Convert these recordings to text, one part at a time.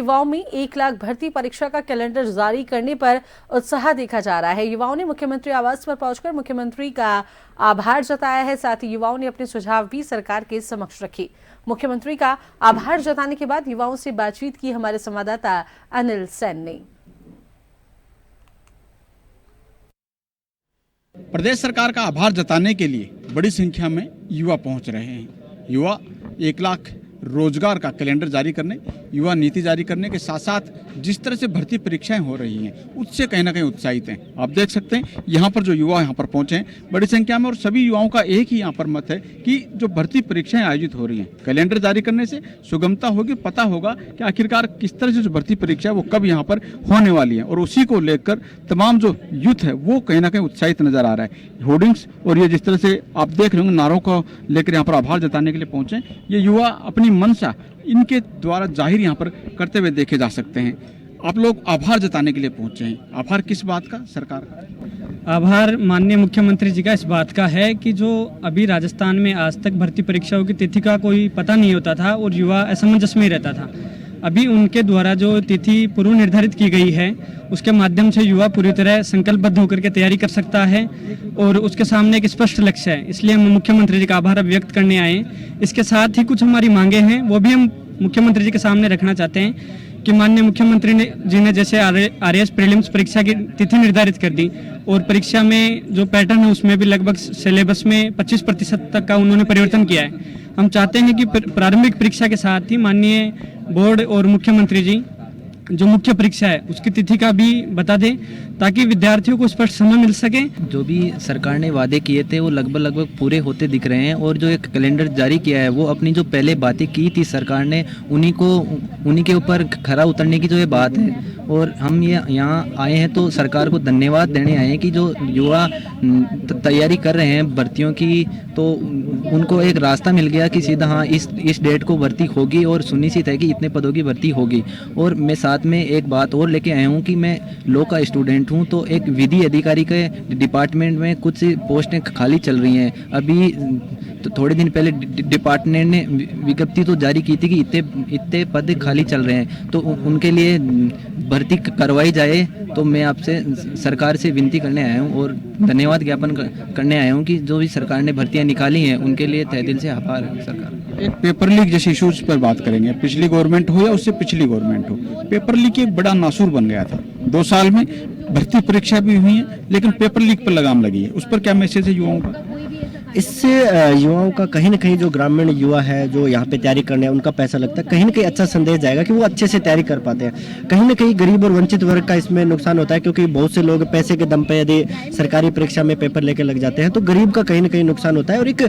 युवाओं में 1 लाख भर्ती परीक्षा का कैलेंडर जारी करने पर उत्साह देखा जा रहा है। युवाओं ने मुख्यमंत्री आवास पर पहुंचकर मुख्यमंत्री का आभार जताया है। साथ ही युवाओं ने अपने सुझाव भी सरकार के समक्ष रखे। मुख्यमंत्री का आभार जताने के बाद युवाओं से बातचीत की हमारे संवाददाता अनिल सेन ने। प्रदेश सरकार का आभार जताने के लिए बड़ी संख्या में युवा पहुंच रहे हैं। युवा 1 लाख रोजगार का कैलेंडर जारी करने, युवा नीति जारी करने के साथ साथ जिस तरह से भर्ती परीक्षाएं हो रही हैं उससे कहीं ना कहीं उत्साहित हैं। आप देख सकते हैं यहाँ पर जो युवा यहाँ पर पहुंचे हैं बड़ी संख्या में, और सभी युवाओं का एक ही यहाँ पर मत है कि जो भर्ती परीक्षाएं आयोजित हो रही हैं कैलेंडर जारी करने से सुगमता होगी, पता होगा कि आखिरकार किस तरह से जो भर्ती परीक्षा है वो कब यहाँ पर होने वाली है, और उसी को लेकर तमाम जो यूथ है वो कहीं ना कहीं उत्साहित नजर आ रहा है। होर्डिंग्स और ये जिस तरह से आप देख रहे होंगे नारों को लेकर यहाँ पर आभार जताने के लिए पहुंचे, ये युवा अपनी मंशा इनके द्वारा जाहिर यहाँ पर करते हुए देखे जा सकते हैं। आप लोग आभार जताने के लिए पहुंचे हैं। आभार किस बात का? सरकार का आभार माननीय मुख्यमंत्री जी का इस बात का है कि जो अभी राजस्थान में आज तक भर्ती परीक्षाओं की तिथि का कोई पता नहीं होता था और युवा असमंजस में रहता था। अभी उनके द्वारा जो तिथि पूर्व निर्धारित की गई है उसके माध्यम से युवा पूरी तरह संकल्पबद्ध होकर के तैयारी कर सकता है और उसके सामने एक स्पष्ट लक्ष्य है। इसलिए हम मुख्यमंत्री जी का आभार व्यक्त करने आए। इसके साथ ही कुछ हमारी मांगे हैं वो भी हम मुख्यमंत्री जी के सामने रखना चाहते हैं कि माननीय मुख्यमंत्री जी ने जैसे आरएएस प्रीलिम्स परीक्षा की तिथि निर्धारित कर दी और परीक्षा में जो पैटर्न है उसमें भी लगभग सिलेबस में 25% तक का उन्होंने परिवर्तन किया है। हम चाहते हैं कि प्रारंभिक परीक्षा के साथ ही माननीय बोर्ड और मुख्यमंत्री जी जो मुख्य परीक्षा है उसकी तिथि का भी बता दें ताकि विद्यार्थियों को स्पष्ट समय मिल सके। जो भी सरकार ने वादे किए थे वो लगभग पूरे होते दिख रहे हैं, और जो एक कैलेंडर जारी किया है वो अपनी जो पहले बातें की थी सरकार ने उन्हीं के ऊपर खरा उतरने की जो ये बात है। और हम ये यहाँ आए हैं तो सरकार को धन्यवाद देने आए हैं कि जो युवा तैयारी कर रहे हैं भर्तियों की, तो उनको एक रास्ता मिल गया कि सीधा हाँ इस डेट को भर्ती होगी और सुनिश्चित है कि इतने पदों की भर्ती होगी। और मैं साथ में एक बात और लेके आया हूँ कि मैं लॉ का स्टूडेंट हूँ, तो एक विधि अधिकारी के डिपार्टमेंट में कुछ पोस्टें खाली चल रही हैं। अभी तो थोड़े दिन पहले डिपार्टमेंट ने विज्ञप्ति तो जारी की थी कि इतने पद खाली चल रहे हैं, तो उनके लिए भर्ती करवाई जाए। तो मैं आपसे सरकार से विनती करने आया हूँ और धन्यवाद ज्ञापन करने आया हूँ कि जो भी सरकार ने भर्तियाँ निकाली हैं उनके लिए तहे दिल से आभार है सरकार। एक पेपर लीक जैसे इशूज पर बात करेंगे, पिछली गवर्नमेंट हो या उससे पिछली गवर्नमेंट हो, पेपर लीक एक बड़ा नासूर बन गया था। 2 साल में भर्ती परीक्षा भी हुई है लेकिन पेपर लीक पर लगाम लगी है, उस पर क्या मैसेज है युवाओं का? इससे युवाओं का कहीं ना कहीं जो ग्रामीण युवा है जो यहाँ पे तैयारी करने हैं उनका पैसा लगता है, कहीं ना कहीं अच्छा संदेश जाएगा कि वो अच्छे से तैयारी कर पाते हैं। कहीं ना कहीं गरीब और वंचित वर्ग का इसमें नुकसान होता है क्योंकि बहुत से लोग पैसे के दम पे यदि सरकारी परीक्षा में पेपर लेके लग जाते हैं तो गरीब का कहीं ना कहीं नुकसान होता है। और एक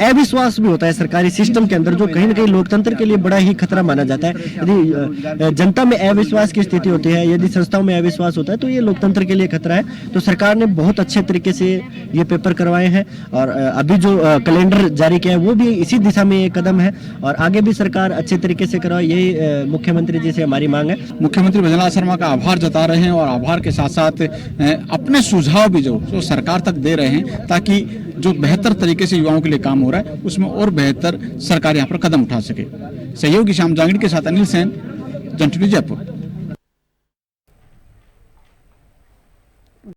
अविश्वास भी होता है सरकारी सिस्टम के अंदर जो कहीं ना कहीं लोकतंत्र के लिए बड़ा ही खतरा माना जाता है। यदि जनता में अविश्वास की स्थिति होती है, यदि संस्थाओं में अविश्वास होता है तो ये लोकतंत्र के लिए खतरा है। तो सरकार ने बहुत अच्छे तरीके से ये पेपर करवाए हैं और अभी जो कैलेंडर जारी किया है वो भी इसी दिशा में एक कदम है और आगे भी सरकार अच्छे तरीके से करवाए, यही मुख्यमंत्री जी से हमारी मांग है। मुख्यमंत्री भजनलाल शर्मा का आभार जता रहे हैं और आभार के साथ साथ अपने सुझाव भी जो सरकार तक दे रहे हैं ताकि जो बेहतर तरीके से युवाओं के लिए काम हो रहा है उसमें और बेहतर सरकार यहाँ पर कदम उठा सके। सहयोगी श्याम जांगड़ी के साथ अनिल सेन, जन टीवी जयपुर।